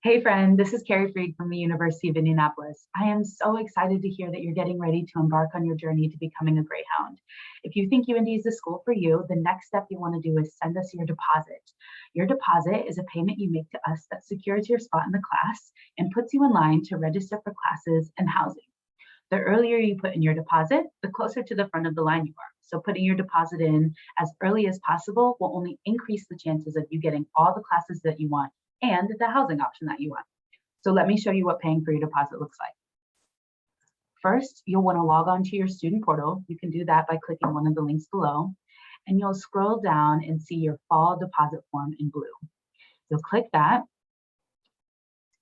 Hey friend, this is Carrie Freed from the University of Indianapolis. I am so excited to hear that you're getting ready to embark on your journey to becoming a Greyhound. If you think UIndy is the school for you, the next step you want to do is send us your deposit. Your deposit is a payment you make to us that secures your spot in the class and puts you in line to register for classes and housing. The earlier you put in your deposit, the closer to the front of the line you are. So putting your deposit in as early as possible will only increase the chances of you getting all the classes that you want and the housing option that you want. So let me show you what paying for your deposit looks like. First, you'll want to log on to your student portal. You can do that by clicking one of the links below, and you'll scroll down and see your fall deposit form in blue. You'll click that,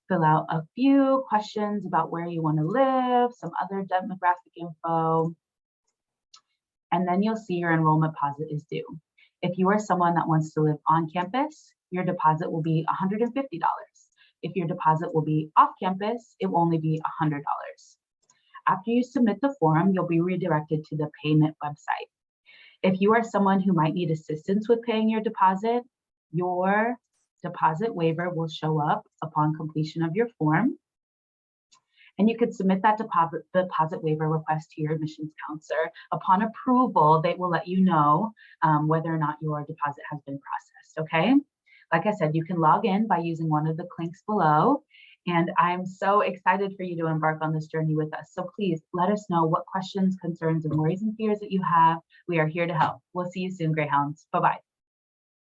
fill out a few questions about where you want to live, some other demographic info, and then you'll see your enrollment deposit is due. If you are someone that wants to live on campus, your deposit will be $150. If your deposit will be off campus, it will only be $100. After you submit the form, you'll be redirected to the payment website. If you are someone who might need assistance with paying your deposit waiver will show up upon completion of your form. And you could submit that deposit waiver request to your admissions counselor. Upon approval, they will let you know whether or not your deposit has been processed, okay? Like I said, you can log in by using one of the links below, and I'm so excited for you to embark on this journey with us. So please let us know what questions, concerns, and worries and fears that you have. We are here to help. We'll see you soon, Greyhounds. Bye-bye.